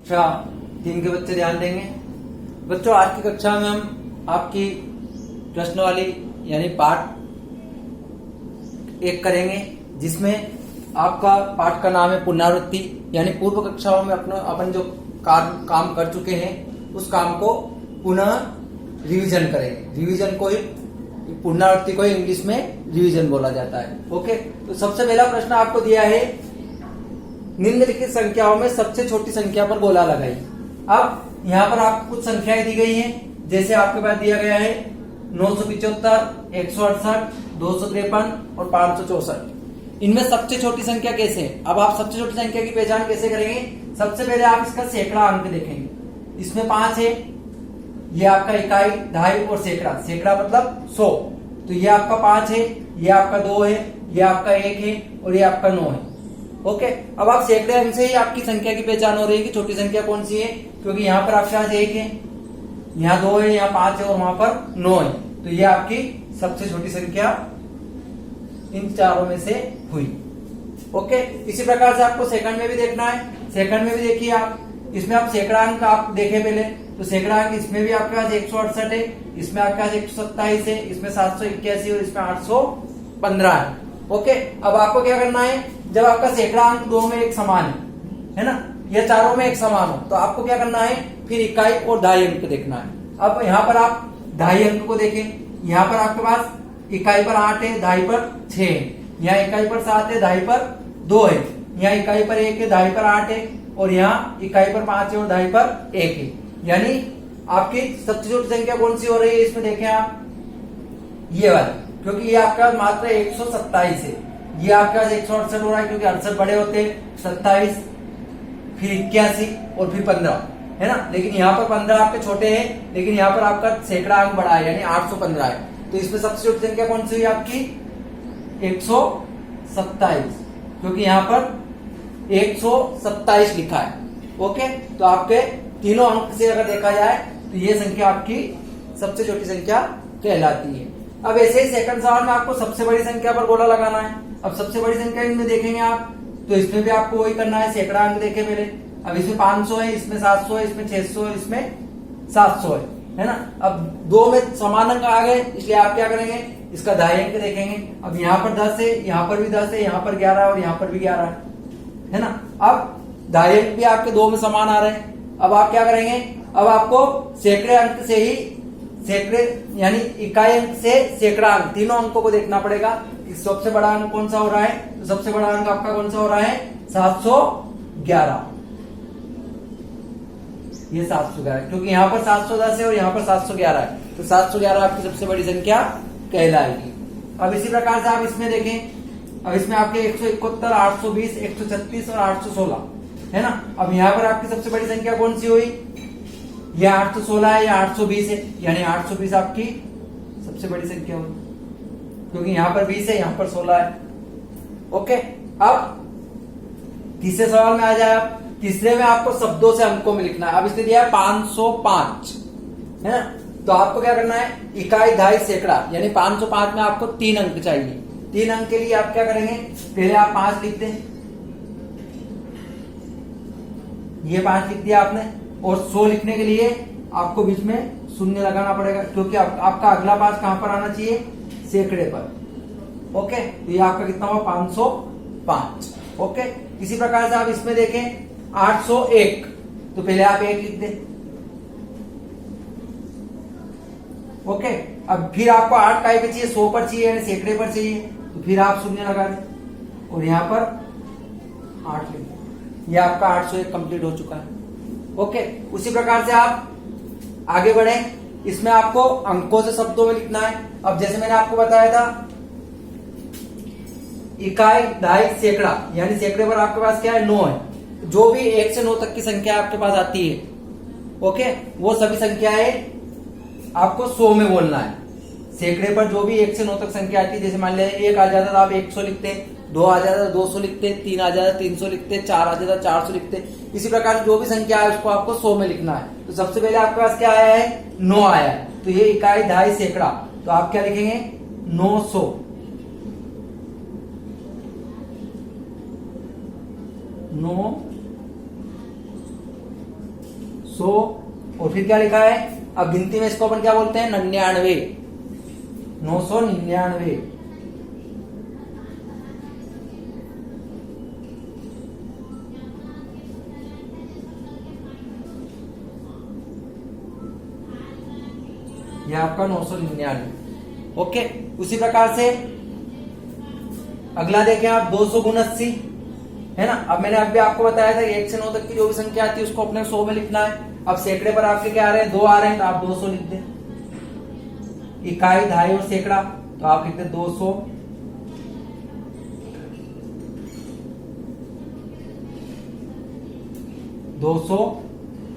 कक्षा 3 के बच्चे ध्यान देंगे। बच्चों, आज की कक्षा में हम आपकी प्रश्नवाली यानी पाठ 1 करेंगे, जिसमें आपका पाठ का नाम है पुनरावृत्ति। यानी पूर्व कक्षाओं में अपन जो काम कर चुके हैं उस काम को पुनः रिवीजन करेंगे। रिवीजन को ही, पुनरावृत्ति को इंग्लिश में रिवीजन बोला जाता है। ओके, तो सबसे पहला प्रश्न आपको दिया है, निम्नलिखित संख्याओं में सबसे छोटी संख्या पर गोला लगाइए। अब यहाँ पर आपको कुछ संख्याएं दी गई हैं, जैसे आपके पास दिया गया है 975, 168, 253 और 564। इनमें सबसे छोटी संख्या कैसे है? अब आप सबसे छोटी संख्या की पहचान कैसे करेंगे? सबसे पहले आप इसका सैकड़ा अंक देखेंगे। इसमें 5 है, ये आपका इकाई, दहाई और सैकड़ा। सैकड़ा मतलब 100, तो ये आपका 5 है, ये आपका 2 है, ये आपका 1 है और ये आपका 9 है। ओके, अब आप सैकड़े अंक से ही आपकी संख्या की पहचान हो रही है कि छोटी संख्या कौन सी है, क्योंकि यहाँ पर आपके पास 1 है, यहाँ 2 है, यहाँ 5 है और वहां पर 9 है। तो ये आपकी सबसे छोटी संख्या इन चारों में से हुई। ओके, इसी प्रकार से आपको सेकंड में भी देखना है। सेकंड में भी देखिए आप, इसमें आप सैकड़ा अंक आप देखें पहले, तो सैकड़ा अंक इसमें भी आपके पास 168 है, इसमें आपके पास 127 है, इसमें 781 और इसमें 815 है। ओके, अब आपको क्या करना है, जब आपका सैकड़ा अंक दो में एक समान है ना, या चारों में एक समान हो, तो आपको क्या करना है, फिर इकाई और दहाई अंक देखना है। अब यहाँ पर आप दहाई अंक को देखें। यहाँ पर आपके पास इकाई पर 8 है, दहाई पर 6 है, यहाँ इकाई पर 7 है, दहाई पर 2 है, यहाँ इकाई पर 1 है, दहाई पर 8 है और यहाँ इकाई पर 5 है और दहाई पर 1 है। यानी आपकी सबसे छोटी संख्या कौन सी हो रही है इसमें देखें आप, ये वाली, क्योंकि ये आपका मात्र 127 है। ये आपके पास 168 हो रहा है, क्योंकि 68 बड़े होते हैं, 27 फिर 81 और फिर 15 है ना। लेकिन यहाँ पर 15 आपके छोटे हैं, लेकिन यहाँ पर आपका सैकड़ा अंक बड़ा है, यानी 815 है। तो इसमें सबसे छोटी संख्या कौन सी हुई आपकी? 127, क्योंकि यहाँ पर 127 लिखा है। ओके, तो आपके तीनों अंक से अगर देखा जाए तो ये संख्या आपकी सबसे छोटी संख्या कहलाती है। अब ऐसे ही सेकंड सवाल में आपको सबसे बड़ी संख्या पर गोला लगाना है। अब सबसे बड़ी संख्या इनमें देखेंगे आप, तो इसमें भी आपको वही करना है, सैकड़ा अंक देखे पहले। अब इसमें 500 है, इसमें 700 है, इसमें 600 है, इसमें 700 है ना। अब दो में समान अंक आ गए, इसलिए आप क्या करेंगे, इसका दहाई अंक देखेंगे। अब यहाँ पर 10 है, यहाँ पर भी 10 है, यहाँ पर 11 और यहाँ पर भी 11 है ना। अब दहाई अंक भी आपके दो में समान आ रहे हैं। अब आप क्या करेंगे, अब आपको सैकड़े अंक से ही, सैकड़े यानी इकाई अंक से सैकड़ा अंक, तीनों अंकों को देखना पड़ेगा। सबसे बड़ा अंक कौन सा हो रहा है, तो सबसे बड़ा अंक आपका कौन सा हो रहा है, 711। ये 711, क्योंकि यहाँ पर 710 है और यहाँ पर 711 है, तो 711 आपकी सबसे बड़ी संख्या कहलाएगी। अब इसी प्रकार से आप इसमें देखें, अब इसमें आपके 171, 820, 136 और 816 है ना। अब यहाँ पर आपकी सबसे बड़ी संख्या कौन सी हुई, यह 816 है या 820 है, यानी 820 आपकी सबसे बड़ी संख्या हुई, क्योंकि यहाँ पर 20 है, यहाँ पर 16 है। ओके, अब तीसरे सवाल में आ जाए आप। तीसरे में आपको शब्दों से अंकों में लिखना है। अब इसने दिया है 505 है ना, तो आपको क्या करना है, इकाई, दहाई, सैकड़ा, यानी 505 में आपको 3 अंक चाहिए। 3 अंक के लिए आप क्या करेंगे, पहले आप 5 लिख दें, ये 5 लिख दिया आपने, और 100 लिखने के लिए आपको बीच में शून्य लगाना पड़ेगा, क्योंकि आपका अगला 5 कहां पर आना चाहिए, सैकड़े पर। ओके, तो ये आपका कितना हुआ, 505। ओके, इसी प्रकार से आप इसमें देखें 801, तो पहले आप 1 लिख दें। ओके, अब फिर आपको 8 काय पे चाहिए, 100 पर चाहिए, यानी सैकड़े पर चाहिए, तो फिर आप शून्य लगा दें और यहां पर 8 लिख दें। यह आपका 801 कंप्लीट हो चुका है। ओके, उसी प्रकार से आप आगे बढ़े। इसमें आपको अंकों से शब्दों में लिखना है। अब जैसे मैंने आपको बताया था, इकाई, दहाई, सैकड़ा, यानी सैकड़े पर आपके पास क्या है, 9 है। जो भी 1 से 9 तक की संख्या आपके पास आती है, ओके, वो सभी संख्याएं आपको 100 में बोलना है। सैकड़े पर जो भी 1 से 9 तक संख्या आती है, जैसे मान लिया 1 आ जाता तो आप 100 लिखते, 2 आ जाता 200 लिखते, 3 आ जाता 300 लिखते, 4 आ जाता 400 लिखते। इसी प्रकार जो भी संख्या है उसको आपको 100 में लिखना है। तो सबसे पहले आपके पास क्या आया है, 9 आया है, तो ये इकाई, दहाई, सैकड़ा, तो आप क्या लिखेंगे, 900। 9 100 और फिर क्या लिखा है, अब गिनती में इसको अपन क्या बोलते हैं, 99, 999। यह आपका 999। ओके, उसी प्रकार से अगला देखें आप 200 गुण 80 है ना। अब मैंने अभी आपको बताया था 1 से 9 तक की जो भी संख्या आती है उसको अपने 100 में लिखना है। अब सैकड़े पर आपके क्या आ रहे हैं, 2 आ रहे हैं, तो आप 200 लिख दें। इकाई, दहाई और सैकड़ा, तो आप लिखते 200।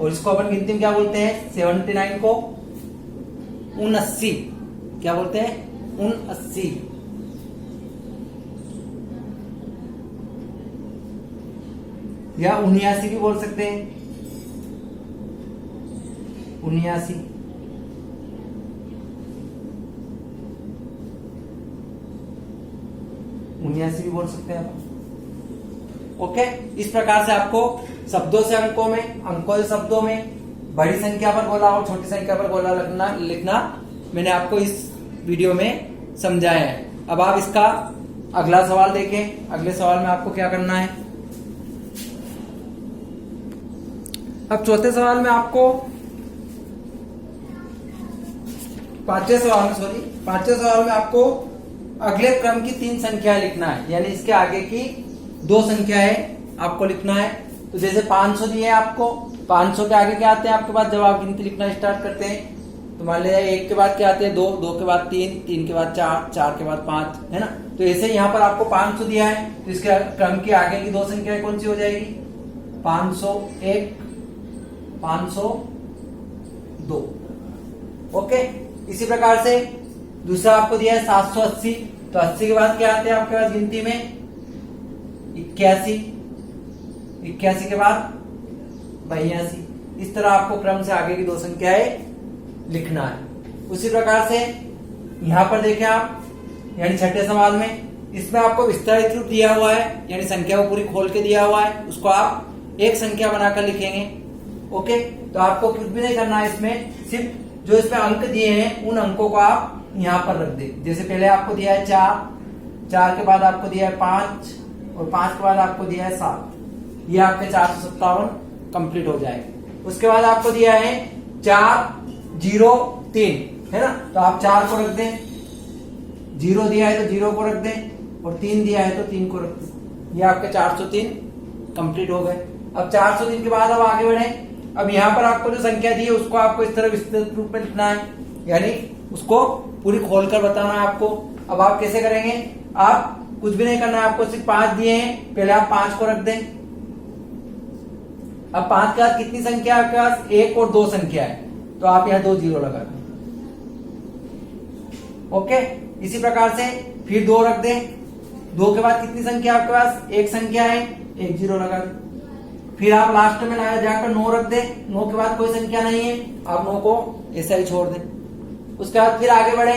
और इसको अपन गिनती में क्या बोलते हैं, 79 को 79 क्या बोलते हैं, 79। या 79 भी बोल सकते हैं, 79। भी बोल सकते हैं आप। ओके, इस प्रकार से आपको शब्दों से अंकों में, अंकों से शब्दों में बड़ी संख्या पर गोला और छोटी संख्या पर गोला लिखना मैंने आपको इस वीडियो में समझाया है। अब आप इसका अगला सवाल देखें। अगले सवाल में आपको क्या करना है, अब चौथे सवाल में आपको पांचवें सवाल में आपको अगले क्रम की 3 संख्याएं लिखना है, यानी इसके आगे की 2 संख्याएं आपको लिखना है। तो जैसे 500 दिए हैं आपको, 500 के आगे क्या आते हैं आपके पास, जब आप गिनती लिखना स्टार्ट करते हैं तो मान लीजिए 1 के बाद क्या आते हैं 2, 2 के बाद 3, 3 के बाद 4, 4 के बाद 5, है ना। तो ऐसे यहाँ पर आपको 500 दिया है, तो इसके क्रम की आगे की 2 संख्याएं कौन सी हो जाएगी, 501, 502। ओके, इसी प्रकार से दूसरा आपको दिया है 780, तो 80 के बाद क्या आते हैं आपके पास गिनती में 81, 81 के बाद 82। इस तरह आपको क्रम से आगे की 2 संख्याएं लिखना है। उसी प्रकार से यहां पर देखें आप, यानी छठे सवाल में इसमें आपको विस्तारित रूप दिया हुआ है, यानी संख्या को पूरी खोल के दिया हुआ है, उसको आप एक संख्या बनाकर लिखेंगे। ओके, तो आपको कुछ भी नहीं करना है इसमें, सिर्फ जो इसमें अंक दिए हैं उन अंकों को आप यहां पर रख दे। जैसे पहले आपको दिया है 4, 4 के बाद आपको दिया है 5 और 5 के बाद आपको दिया है 7, ये आपके 457 कंप्लीट हो जाएगा। उसके बाद आपको दिया है 403 है ना, तो आप 4 को रख दें, 0 दिया है तो 0 को रख दें और 3 दिया है तो 3 को रख दें। ये आपके 403 कंप्लीट हो गए। अब 403 के बाद अब आगे बढ़े। अब यहाँ पर आपको जो संख्या दी है उसको आपको इस तरह विस्तृत रूप में लिखना है, यानी उसको पूरी खोलकर बताना है आपको। अब आप कैसे करेंगे, आप कुछ भी नहीं करना है, आपको सिर्फ 5 दिए हैं, पहले आप 5 को रख दें। अब 5 के बाद कितनी संख्या आपके पास, 1 और 2 संख्या है, तो आप यहाँ 2 0 लगा दें। ओके, इसी प्रकार से फिर 2 रख दें। 2 के बाद कितनी संख्या आपके पास, 1 संख्या है, 1 0 लगा दें। फिर आप लास्ट में जाकर 9 रख दें। 9 के बाद कोई संख्या नहीं है, आप 9 को ऐसा ही छोड़ दें। उसके बाद फिर आगे बढ़े,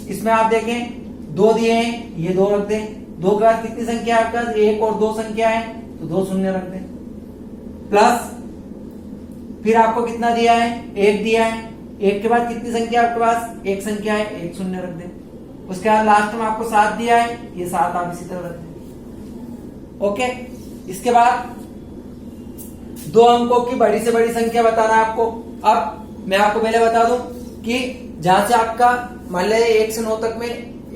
इसमें आप देखें 2 दिए हैं, ये 2 रख दें। 2 के बाद कितनी संख्या आपके पास, 1 और 2 संख्या है, तो 2 शून्य रख दें। प्लस फिर आपको कितना दिया है, 1 दिया है। 1 के बाद कितनी संख्या आपके पास, 1 संख्या है, 1 शून्य रख दें। उसके बाद लास्ट में आपको 7 दिया है, ये 7 आप इसी तरह रख दें। ओके, इसके बाद 2 अंकों की बड़ी से बड़ी संख्या बताना है आपको। अब मैं आपको पहले बता दूं कि जहां से आपका मान लीजिए 1 से 9 तक में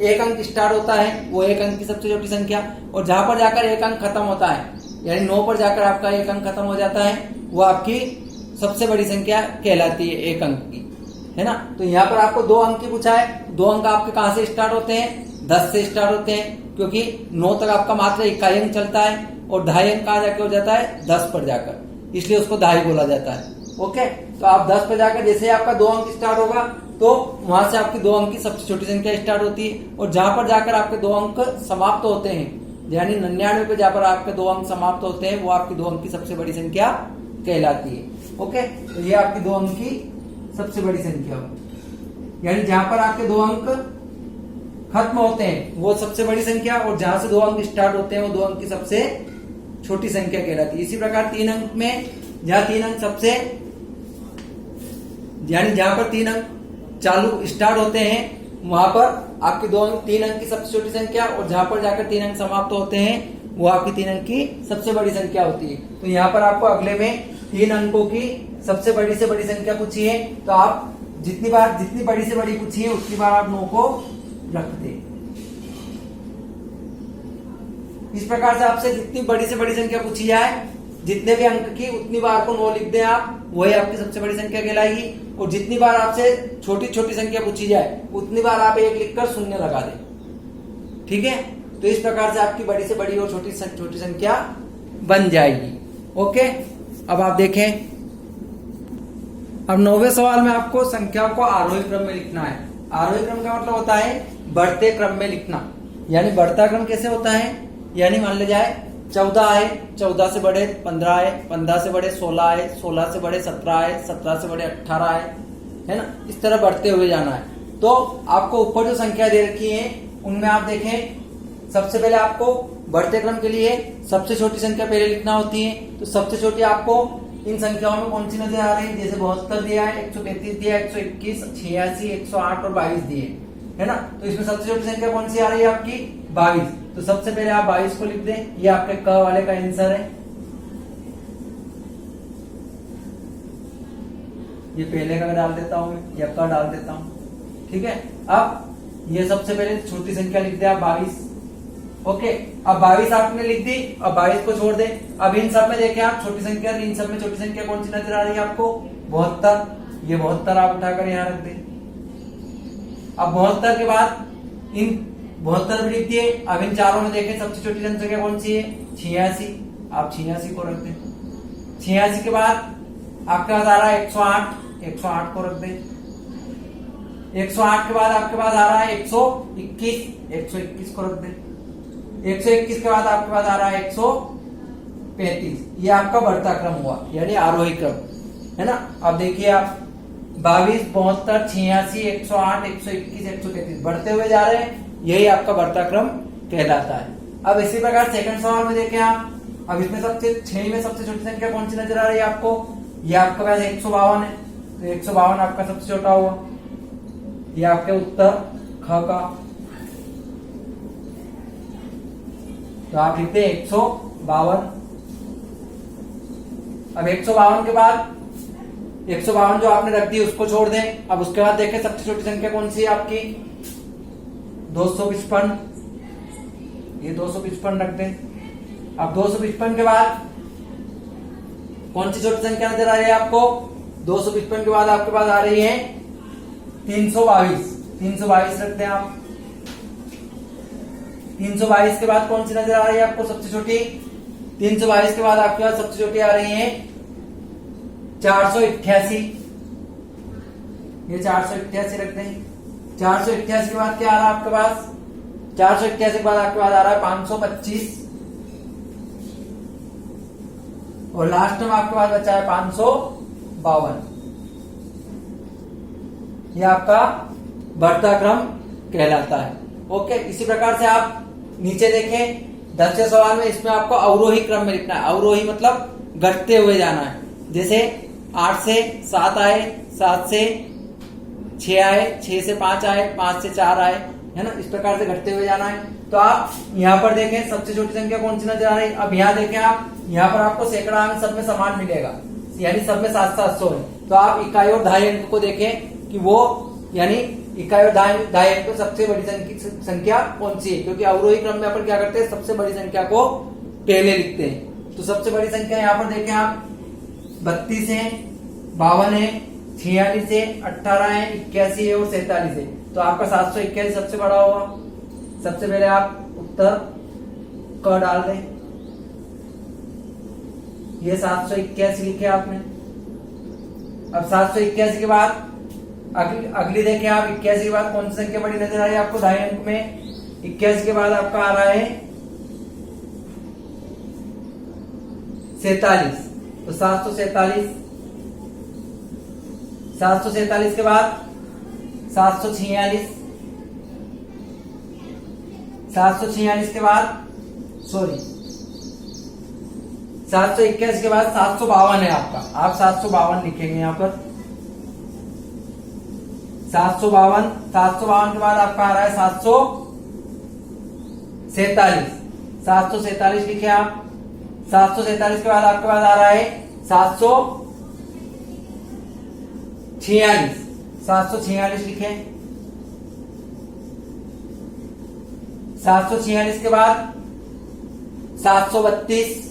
1 अंक स्टार्ट होता है, वो 1 अंक की सबसे छोटी संख्या, और जहां पर जाकर 1 अंक खत्म होता है, यानी 9 पर जाकर आपका 1 अंक खत्म हो जाता है, वो आपकी सबसे बड़ी संख्या कहलाती है 1 अंक की, है ना। तो यहाँ पर आपको 2 अंक की पूछा है। 2 अंक आपके कहां से स्टार्ट होते हैं, 10 से स्टार्ट होते हैं, क्योंकि 9 तक आपका मात्र इकाई अंक चलता है और 2.5 अंक कहां जाके हो जाता है, 10 पर जाकर, इसलिए उसको 2.5 बोला जाता है। ओके, तो आप 10 पर जाकर जैसे आपका 2 अंक स्टार्ट होगा तो वहां से आपकी 2 अंक की सबसे छोटी संख्या स्टार्ट होती है, और जहां पर जाकर आपके 2 अंक समाप्त होते हैं, यानी 99 पे जहां पर आपके 2 अंक समाप्त होते हैं, वो आपकी 2 अंक की सबसे बड़ी संख्या कहलाती है। ओके, तो ये आपकी 2 अंक की सबसे बड़ी संख्या होगी, यानी जहां पर आपके 2 अंक खत्म होते हैं वो सबसे बड़ी संख्या, और जहां से 2 अंक स्टार्ट होते हैं वो 2 अंक की सबसे छोटी संख्या कहलाती है। इसी प्रकार 3 अंक में जहां 3 अंक सबसे यानी जहां पर 3 अंक चालू स्टार्ट होते हैं वहां पर आपकी 3 अंक की सबसे छोटी संख्या, और जहां पर जाकर 3 अंक समाप्त होते हैं वो आपकी 3 अंक की सबसे बड़ी संख्या होती है। तो यहाँ पर आपको अगले में 3 अंकों की सबसे बड़ी से बड़ी संख्या पूछी है, तो आप जितनी बड़ी से बड़ी पूछी है उतनी बार आप 9 को रख दे। इस प्रकार से आपसे जितनी बड़ी से बड़ी संख्या पूछी जाए, जितने भी अंक की उतनी बार को 9 लिख दें आप, वही आपकी सबसे बड़ी संख्या कहलाएगी। और जितनी बार आपसे छोटी छोटी संख्या पूछी जाए उतनी बार आप 1 लिखकर 0 लगा दें। ठीक है, तो इस प्रकार से आपकी बड़ी से बड़ी और छोटी संख्या बन जाएगी। ओके, अब आप देखें, अब 9वें सवाल में आपको संख्याओं को आरोही क्रम में लिखना है। आरोही क्रम का मतलब होता है बढ़ते क्रम में लिखना। यानी बढ़ता क्रम कैसे होता है, यानी मान लिया जाए 14 आए, 14 से बड़े 15 आए, 15 से बड़े 16 आए, 16 से बड़े 17 आए, 17 से बड़े 18 आए, है ना, इस तरह बढ़ते हुए जाना है। तो आपको ऊपर जो संख्या दे रखी है उनमें आप देखें, सबसे पहले आपको बढ़ते क्रम के लिए सबसे छोटी संख्या पहले लिखना होती है। तो सबसे छोटी आपको इन संख्याओं में कौन सी नजर आ रही है, जैसे 72 दिया है, 133 दिया, 121, 86, 108 और 22 दिए, है ना। तो इसमें सबसे छोटी संख्या कौन सी आ रही है आपकी, 22। तो सबसे पहले आप 22 को लिख दें, ये आपके क वाले का आंसर है। ये पहले का डाल देता हूं मैं, या क डाल देता हूं। ठीक है, अब ये सबसे पहले छोटी संख्या लिख दे आप 22। ओके, अब 22 आपने लिख दी, अब 22 को छोड़ दे। अब इन सब में देखें आप छोटी संख्या, इन सब में छोटी संख्या कौन सी नजर आ रही है आपको, 72। ये 72 आप उठाकर यहां रख दे। अब 72 के बाद इन 72 भी लिख दिए। अब इन चारों में देखें सबसे छोटी संख्या कौन सी है, 86। आप 86 को रख दें। 86 के बाद आपके पास आ रहा है 108, 108 को रख दें। 108 के बाद आपके पास आ रहा है 121, 121 को रख दें। 121 के बाद आपके पास आ रहा है 135। ये आपका बढ़ता क्रम हुआ, यानी आरोही क्रम, है ना। अब देखिए आप 22, 72, 86, 108, 121, 133 बढ़ते हुए जा रहे हैं, यही आपका बढ़ता क्रम कहलाता है। अब इसी प्रकार सेकंड सवाल में देखें आप, अब इसमें सबसे 6 में सबसे छोटी संख्या कौन सी नजर आ रही है आपको, ये आपके पास 152 है। तो 152 आपका सबसे छोटा हुआ, ये आपके उत्तर ख का। तो आप लिखते हैं 152। अब 152 के बाद 152 जो आपने रख दी उसको छोड़ दें। अब उसके बाद देखें सबसे छोटी संख्या कौन सी है आपकी, 255। ये 255 रख दें। अब 255 के बाद कौन सी छोटी संख्या नजर आ रही है आपको, 255 के बाद आपके पास आ रही है 322। 322 रखते हैं आप। 322 के बाद कौन सी नजर आ रही है आपको सबसे छोटी, 322 के बाद आपके पास सबसे छोटी आ रही है 488। ये 488 रखते हैं। 488 के बाद क्या आ रहा है आपके पास, 488 के बाद आपके पास आ रहा है 525, और लास्ट में आपके पास बचा है 552। ये आपका बढ़ता क्रम कहलाता है। ओके, इसी प्रकार से आप नीचे देखें 10वें सवाल में, इसमें आपको अवरोही क्रम में लिखना है। अवरोही मतलब घटते हुए जाना है। जैसे 8 से 7 आए, 7 से 6 आए, 6 से 5 आए, 5 से 4 आए, है ना, इस प्रकार से घटते हुए जाना है। तो आप यहाँ पर देखें सबसे छोटी संख्या कौन सी नजर आ रही है। अब यहाँ देखें आप, यहाँ पर आपको सैकड़ा अंक सब में समान मिलेगा, यानी सब में 700 है। तो आप इकाई और दहाई अंक को देखें कि वो, यानी इकाई और दहाई अंक में सबसे बड़ी संख्या कौन सी है, क्योंकि अवरोही क्रम में अपन क्या करते हैं, सबसे बड़ी संख्या को पहले लिखते हैं। तो सबसे बड़ी संख्या यहाँ पर देखें आप, 32 है, 52 है, 46 है, 18 है, 81 है और 47 है। तो आपका 781 सबसे बड़ा होगा। सबसे पहले आप उत्तर क डाल दें। ये 781 लिखे आपने। अब 781 के बाद अगली देखें आप, 81 के बाद कौन सी संख्या बड़ी नजर आ रही है आपको दहाई अंक में। 81 के बाद आपका आ रहा है 47। तो 747। 747 के बाद 746। 746 के बाद 721 के बाद 752 है आपका। आप 752 लिखेंगे यहाँ पर। 752, 752 के बाद आपका आ रहा है 747, 747 लिखे आप। 747 के बाद आपके पास आ रहा है 746, 746 लिखे। 746 के बाद 732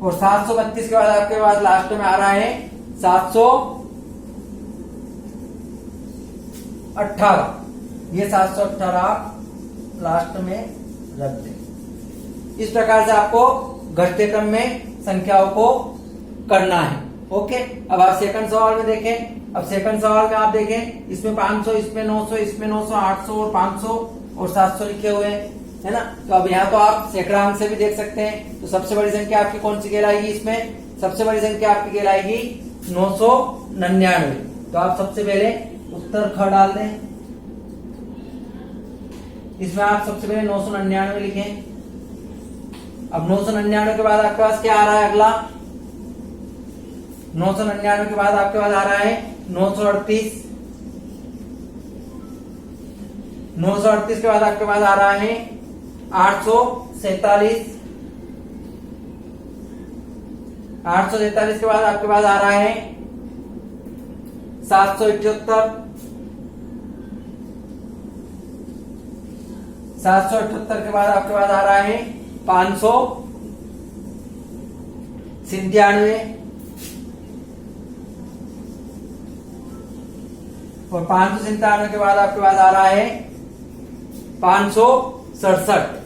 और 732 के बाद आपके पास लास्ट में आ रहा है 718। ये 718 लास्ट में रख दें। इस प्रकार से आपको घटते क्रम में संख्याओं को करना है। ओके, अब आप सेकंड सवाल में देखें। अब सेकंड सवाल में आप देखें, इसमें 500, इसमें 900, इसमें 900, 800 और 500 और 700 लिखे हुए हैं, है ना। तो अब यहाँ तो आप सैकड़ा अंक से भी देख सकते हैं। तो सबसे बड़ी संख्या आपकी कौन सी कहलाएगी? इसमें सबसे बड़ी संख्या आपकी कहलाएगी 999। तो आप सबसे पहले उत्तर ख डाल दें। इसमें आप सबसे पहले 999 लिखें। अब 999 के बाद आपके पास क्या आ रहा है अगला? 999 के बाद आपके पास आ रहा है 938। 938 के बाद आपके पास आ रहा है 847। 847 के बाद आपके पास आ रहा है 778। 778 के बाद आपके पास आ रहा है 597 और 597 के बाद आपके पास आ रहा है 567।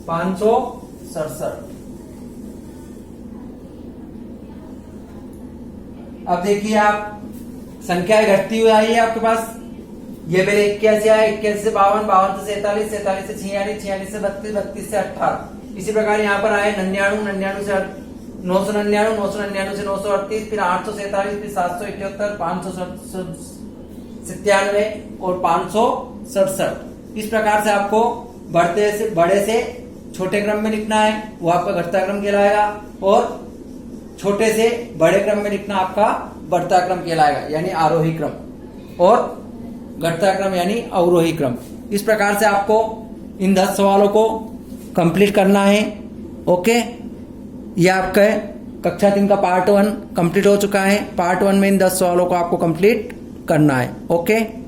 567। अब देखिए आप संख्याएं घटती हुई आई है आपके पास। ये पहले 81 आया, 81 से 52, 52 से 47, 47 से 46, 46 से 32, 32 से 18। इसी प्रकार यहाँ पर आए 99, 99 से 999, 999 से 938, फिर 847, फिर 778, 597 और 567। इस प्रकार से आपको बढ़ते से बड़े से छोटे क्रम में लिखना है, वो आपका घटता क्रम कहलाएगा, और छोटे से बड़े क्रम में लिखना आपका बढ़ता क्रम कहलाएगा, यानी आरोही क्रम, और घटता क्रम यानी अवरोही क्रम। इस प्रकार से आपको इन 10 सवालों को कंप्लीट करना है। ओके, यह आपका कक्षा 3 का पार्ट 1 कंप्लीट हो चुका है। पार्ट 1 में इन 10 सवालों को आपको कंप्लीट करना है। ओके।